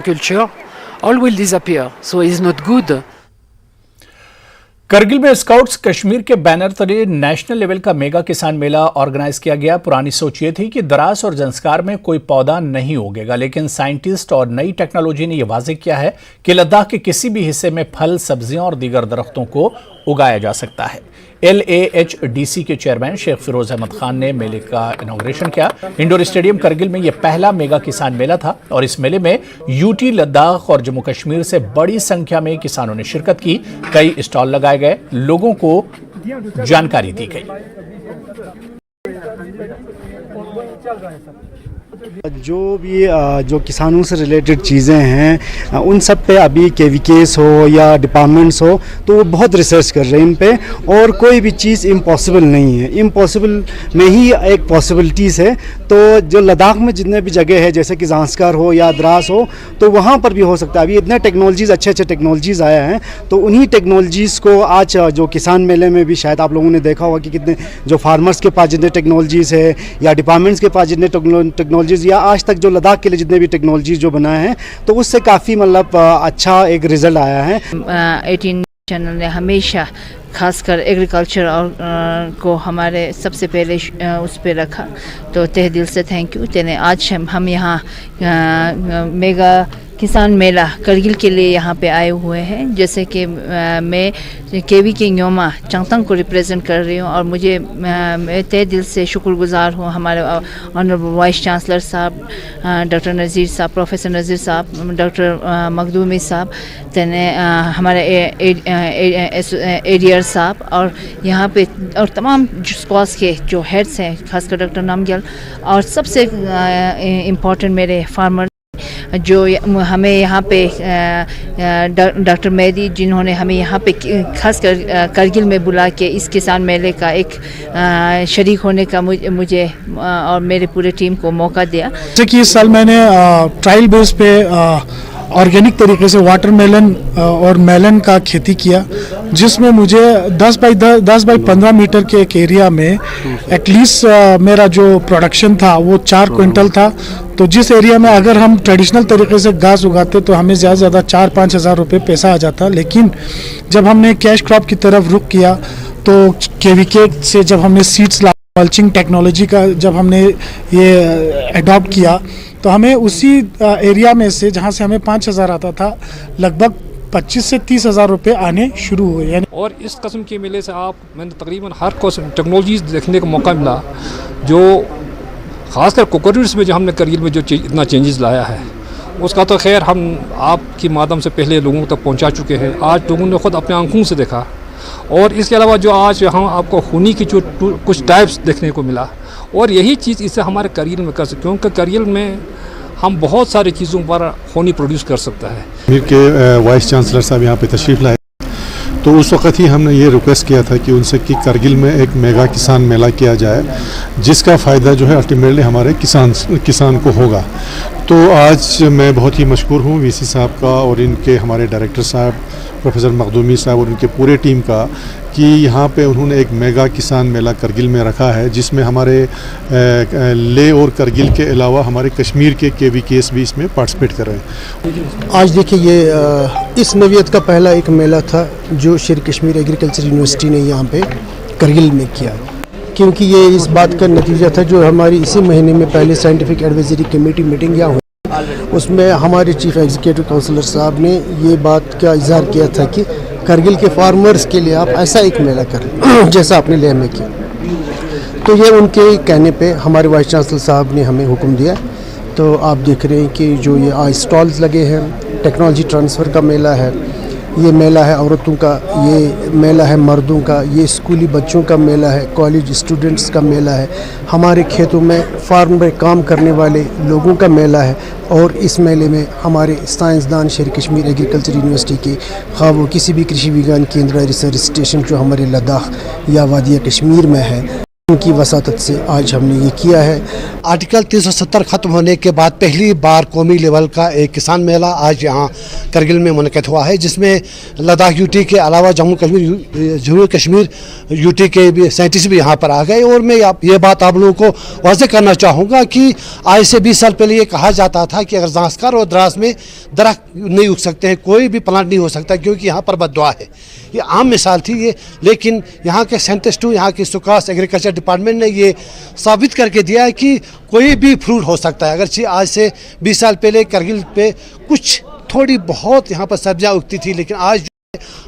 culture, all will disappear. So it's not good. Kargil में scouts Kashmir के banner तले national level का मेगा किसान मेला ऑर्गेनाइज किया गया। पुरानी सोच ये थी कि द्रास और जंस्कार में कोई पौधा नहीं उगेगा, लेकिन साइंटिस्ट और नई टेक्नोलॉजी ने यह वाज़ेह किया है कि लद्दाख के किसी भी हिस्से में फल, सब्जियां और दीगर दरख्तों को उगाया जा सकता है। LAHDC के चेयरमैन शेख फिरोज अहमद खान ने मेले का इनॉग्रेशन किया। इंडोर स्टेडियम करगिल में यह पहला मेगा किसान मेला था और इस मेले में यूटी, लद्दाख और जम्मू कश्मीर से बड़ी संख्या में किसानों ने शिरकत की। कई स्टॉल लगाए गए, लोगों को जानकारी दी गई। जो किसानों से रिलेटेड चीज़ें हैं उन सब पे अभी KVKs हो या डिपार्टमेंट्स हो तो वो बहुत रिसर्च कर रहे हैं इन पे, और कोई भी चीज़ इम्पॉसिबल नहीं है। इम्पॉसिबल में ही एक पॉसिबिलिटीज़ है। तो जो लद्दाख में जितने भी जगह है, जैसे कि ज़ांस्कार हो या द्रास हो, तो वहाँ पर भी हो सकता है। अभी इतने टेक्नोलॉजीज़, अच्छे टेक्नोलॉजीज़ आया हैं, तो उन्हीं टेक्नोलॉजीज़ को आज जो किसान मेले में भी शायद आप लोगों ने देखा होगा कि कितने जो फार्मर्स के पास जितने टेक्नोलॉजीज़ है या डिपार्टमेंट्स के पास जितने टेक्नोलॉजीज़ या आज तक जो लद्दाख के लिए जितने भी टेक्नोलॉजीज जो बनाए हैं, तो उससे काफ़ी मतलब अच्छा एक रिजल्ट आया है। 18 चैनल ने हमेशा खासकर एग्रीकल्चर और को हमारे सबसे पहले उस पे रखा, तो तहे दिल से थैंक यू। तेने आज हम यहाँ मेगा किसान मेला करगिल के लिए यहाँ पे आए हुए हैं। जैसे कि मैं KVK न्योमा चंगतंग को रिप्रेजेंट कर रही हूँ और मैं तहे दिल से शुक्रगुजार हूँ हमारे ऑनरेबल वाइस चांसलर साहब डॉक्टर नज़ीर साहब, प्रोफेसर नज़ीर साहब, डॉक्टर मखदूमी साहब, तेने हमारे एरियर साहब और यहाँ पे और तमाम स्क्वाड्स के जो हेड्स हैं, खासकर डॉक्टर नामग्याल, और सबसे इम्पोर्टेंट मेरे फार्मर जो हमें यहाँ पे डॉक्टर मेहदी, जिन्होंने हमें यहाँ पे खासकर करगिल में बुला के इस किसान मेले का एक शरीक होने का मुझे और मेरे पूरे टीम को मौका दिया। जैसे कि इस साल मैंने ट्रायल बेस पे ऑर्गेनिक तरीके से वाटरमेलन और मेलन का खेती किया, जिसमें मुझे 10 बाई 15 मीटर के एक एरिया में एटलीस्ट मेरा जो प्रोडक्शन था वो 4 क्विंटल था। तो जिस एरिया में अगर हम ट्रेडिशनल तरीके से घास उगाते तो हमें ज़्यादा से ज़्यादा 4-5 हज़ार रुपये पैसा आ जाता, लेकिन जब हमने कैश क्रॉप की तरफ रुख किया तो KVK से जब हमने सीड्स मल्चिंग टेक्नोलॉजी का जब हमने ये अडॉप्ट किया, तो हमें उसी एरिया में से जहाँ से हमें 5,000 आता था, लगभग 25 से 30 हज़ार रुपये आने शुरू हुए। और इस किस्म के मेले से मैंने तकरीबन हर टेक्नोलॉजीज देखने का मौका मिला, जो ख़ासकर कोकोनट्स में जो हमने करगिल में जो इतना चेंजेस लाया है, उसका तो खैर हम आपकी माध्यम से पहले लोगों तक पहुंचा चुके हैं। आज लोगों ने ख़ुद अपने आंखों से देखा, और इसके अलावा जो आज यहाँ आपको खूनी की जो कुछ टाइप्स देखने को मिला, और यही चीज़ इससे हमारे करगिल में कर सकते, क्योंकि करगिल में हम बहुत सारी चीज़ों पर खूनी प्रोड्यूस कर सकता है। कश्मीर के वाइस चांसलर साहब यहाँ पे तशरीफ़ लाए, तो उस वक़्त ही हमने ये रिक्वेस्ट किया था कि उनसे कि करगिल में एक मेगा किसान मेला किया जाए, जिसका फ़ायदा जो है अल्टीमेटली हमारे किसान को होगा। तो आज मैं बहुत ही मशकूर हूँ VC साहब का और इनके हमारे डायरेक्टर साहब प्रोफेसर मखदूमी साहब और उनके पूरे टीम का, कि यहाँ पे उन्होंने एक मेगा किसान मेला करगिल में रखा है, जिसमें हमारे ले और करगिल के अलावा हमारे कश्मीर के KVKs भी इसमें पार्टिसिपेट कर रहे हैं। आज देखिए ये इस नवीयत का पहला एक मेला था जो शेर कश्मीर एग्रीकल्चर यूनिवर्सिटी ने यहाँ पे करगिल में किया, क्योंकि ये इस बात का नतीजा था जो हमारी इसी महीने में पहले साइंटिफिक एडवाइजरी कमेटी मीटिंग यहाँ हुई, उसमें हमारे चीफ एग्जीक्यूटिव काउंसलर साहब ने ये बात का इजहार किया था कि करगिल के फार्मर्स के लिए आप ऐसा एक मेला करें जैसा आपने लेह में किया। तो ये उनके कहने पे हमारे वाइस चांसलर साहब ने हमें हुक्म दिया। तो आप देख रहे हैं कि जो ये आज स्टॉल्स लगे हैं, टेक्नोलॉजी ट्रांसफ़र का मेला है, ये मेला है औरतों का, ये मेला है मर्दों का, ये स्कूली बच्चों का मेला है, कॉलेज स्टूडेंट्स का मेला है, हमारे खेतों में फार्म में काम करने वाले लोगों का मेला है। और इस मेले में हमारे साइंसदान शेर कश्मीर एग्रीकल्चर यूनिवर्सिटी के, खा वो किसी भी कृषि विज्ञान केंद्र रिसर्च स्टेशन जो हमारे लद्दाख या वादिया कश्मीर में है, उनकी वसातत से आज हमने ये किया है। आर्टिकल 370 ख़त्म होने के बाद पहली बार कौमी लेवल का एक किसान मेला आज यहाँ करगिल में मुनक़िद हुआ है, जिसमें लद्दाख यूटी के अलावा जम्मू कश्मीर यूटी के भी साइंटिस्ट भी यहाँ पर आ गए। और मैं ये बात आप लोगों को वाज़ेह करना चाहूँगा कि आज से 20 साल पहले ये कहा जाता था कि अगर ज़ांस्कर और द्रास में दरख्त नहीं उग सकते हैं, कोई भी प्लांट नहीं हो सकता क्योंकि यहाँ पर बद्दुआ है। ये आम मिसाल थी ये, लेकिन यहाँ के साइंटिस्टों, यहाँ की सुकास एग्रीकल्चर डिपार्टमेंट ने ये साबित करके दिया है कि कोई भी फ्रूट हो सकता है। अगर आज से 20 साल पहले करगिल पे कुछ थोड़ी बहुत यहाँ पर सब्जियाँ उगती थी, लेकिन आज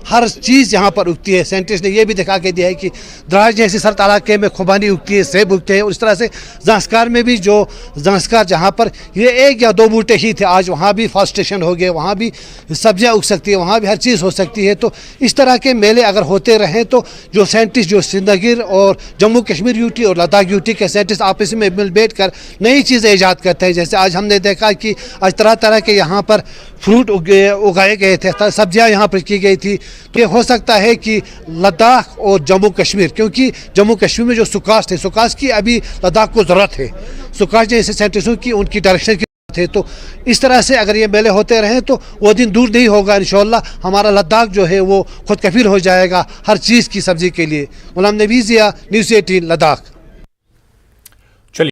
हर चीज़ यहाँ पर उगती है। साइंटिस्ट ने ये भी दिखा के दिया है कि द्रास जैसे सर इलाके में खुबानी उगती है, सेब उगते हैं, उस तरह से ज़ांस्कार में भी जो ज़ांस्कार जहाँ पर ये 1 या 2 बूटे ही थे, आज वहाँ भी फॉरेस्टेशन हो गए, वहाँ भी सब्जियाँ उग सकती है, वहाँ भी हर चीज़ हो सकती है। तो इस तरह के मेले अगर होते रहें तो जो साइंटिस्ट, जो श्रीनगर और जम्मू कश्मीर यूटी और लद्दाख यूटी के साइंटिस्ट आपस में मिल बैठ कर नई चीज़ें ईजाद करते हैं। जैसे आज हमने देखा कि आज तरह तरह के यहाँ पर फ्रूट उगाए गए थे, सब्जियाँ यहाँ पर की गई थी। तो ये हो सकता है कि लद्दाख और जम्मू कश्मीर, क्योंकि जम्मू कश्मीर में जो सुकास थे, सुकास की अभी लद्दाख को ज़रूरत है, सुकास जैसे साइंटिस्टों की उनकी डायरेक्शन की थे। तो इस तरह से अगर ये मेले होते रहें तो वो दिन दूर नहीं होगा, इंशाअल्लाह हमारा लद्दाख जो है वो खुद कफील हो जाएगा हर चीज़ की सब्ज़ी के लिए। गुलाम नबी ज़िया, न्यूज़ 18 लद्दाख।